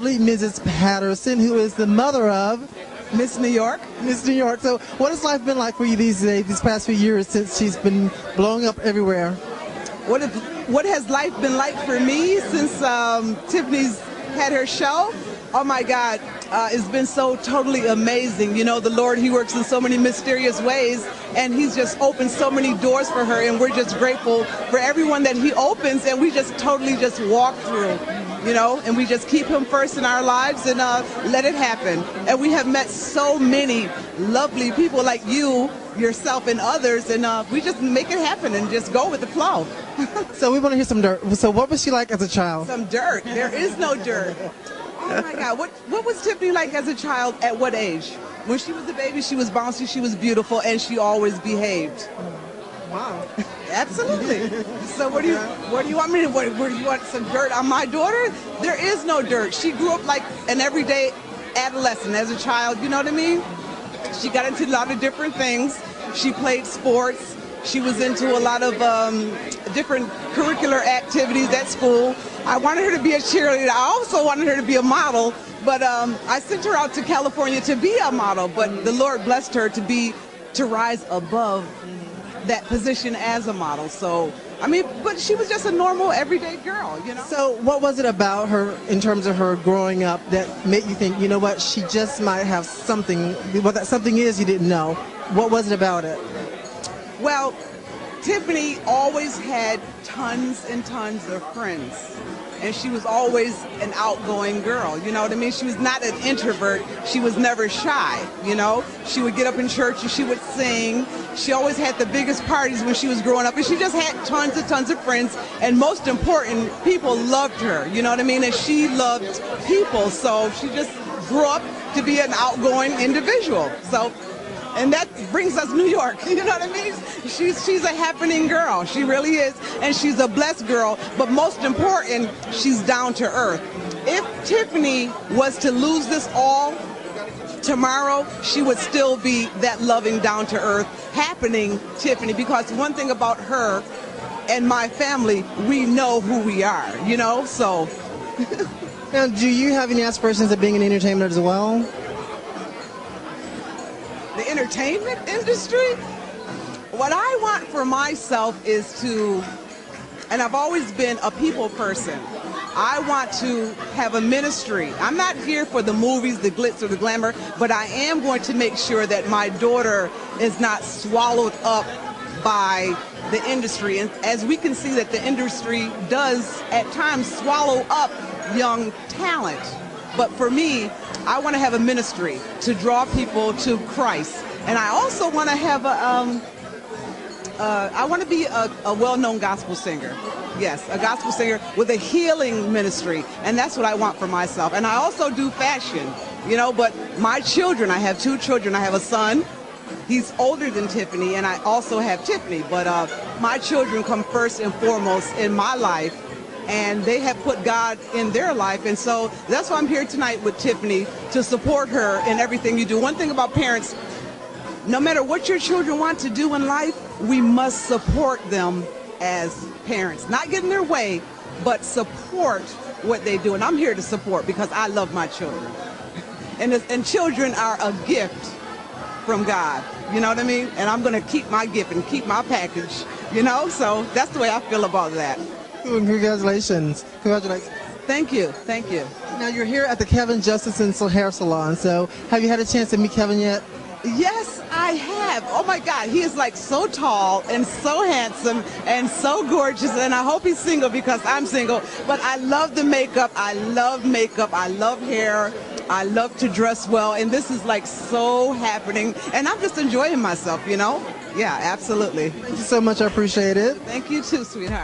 lovely Mrs. Patterson, who is the mother of Miss New York. Miss New York. So what has life been like for you these days, these past few years since she's been blowing up everywhere? What has life been like for me since Tiffany's had her show? Oh my God, it's been so totally amazing. You know, the Lord, He works in so many mysterious ways, and He's just opened so many doors for her, and we're just grateful for everyone that He opens, and we just totally just walk through, you know, and we just keep Him first in our lives and let it happen. And we have met so many lovely people like you, yourself, and others, and we just make it happen and just go with the flow. So we want to hear some dirt. So what was she like as a child? Some dirt. There is no dirt. Oh my God, what was Tiffany like as a child? At what age? When she was a baby, she was bouncy, she was beautiful, and she always behaved. Wow. Absolutely. So what do you want me to, where do you want some dirt on my daughter? There is no dirt. She grew up like an everyday adolescent as a child, you know what I mean? She got into a lot of different things. She played sports. She was into a lot of different curricular activities at school. I wanted her to be a cheerleader. I also wanted her to be a model, but I sent her out to California to be a model, but the Lord blessed her to rise above that position as a model. So, I mean, but she was just a normal, everyday girl, you know? So what was it about her, in terms of her growing up, that made you think, you know what, she just might have something, what that something is you didn't know? What was it about it? Well, Tiffany always had tons and tons of friends, and she was always an outgoing girl, you know what I mean? She was not an introvert. She was never shy, you know? She would get up in church and she would sing. She always had the biggest parties when she was growing up, and she just had tons of friends, and most important, people loved her, you know what I mean? And she loved people, so she just grew up to be an outgoing individual. So, and that brings us New York, you know what I mean? She's a happening girl, she really is, and she's a blessed girl, but most important, she's down to earth. If Tiffany was to lose this all tomorrow, she would still be that loving, down to earth, happening Tiffany, because one thing about her and my family, we know who we are, you know, so. Now, do you have any aspirations of being an entertainer as well? The entertainment industry? What I want for myself is to, and I've always been a people person, I want to have a ministry. I'm not here for the movies, the glitz or the glamour, but I am going to make sure that my daughter is not swallowed up by the industry. And as we can see that the industry does at times swallow up young talent. But for me, I want to have a ministry to draw people to Christ. And I also want to have I want to be a well-known gospel singer. Yes, a gospel singer with a healing ministry. And that's what I want for myself. And I also do fashion, you know, but my children, I have 2 children. I have a son. He's older than Tiffany, and I also have Tiffany. But my children come first and foremost in my life, and they have put God in their life. And so that's why I'm here tonight with Tiffany, to support her in everything you do. One thing about parents, no matter what your children want to do in life, we must support them as parents. Not get in their way, but support what they do. And I'm here to support because I love my children. And children are a gift from God, you know what I mean? And I'm going to keep my gift and keep my package, you know? So that's the way I feel about that. Congratulations. Congratulations. Thank you. Thank you. Now, you're here at the Kevin Justice and Hair Salon, so have you had a chance to meet Kevin yet? Yes, I have. Oh my God, he is like so tall and so handsome and so gorgeous, and I hope he's single because I'm single. But I love the makeup. I love makeup. I love hair. I love to dress well, and this is like so happening, and I'm just enjoying myself, you know? Yeah, absolutely. Thank you so much. I appreciate it. Thank you too, sweetheart.